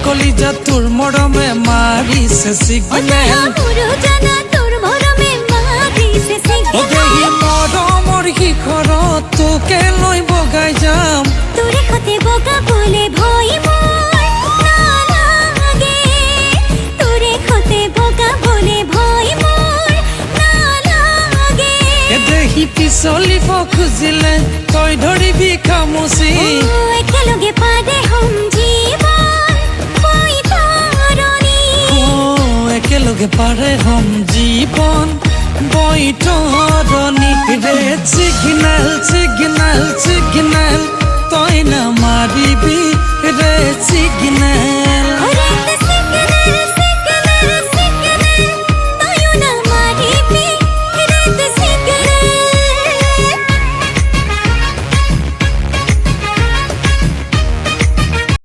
কলিজা তোর মরমে মারিছে সিগনেল ও দেহি মরমৰ শিখৰত তোকে লৈ বগাই যাম তোরে হতে বোকা বলে ভয় মোর নালাগে তোরে হতে বোকা বলে ভয় মোর নালাগে এ দেহি পিছলিব খুজিলে তই ধৰিবি খামুচি একেলগে পারে হম জীবন বৈতৰণী একেলগে পাৰে হম জীৱন বৈতৰণী ৰেড সিগনেল সিগনেল সিগনেল তই না মাৰিবি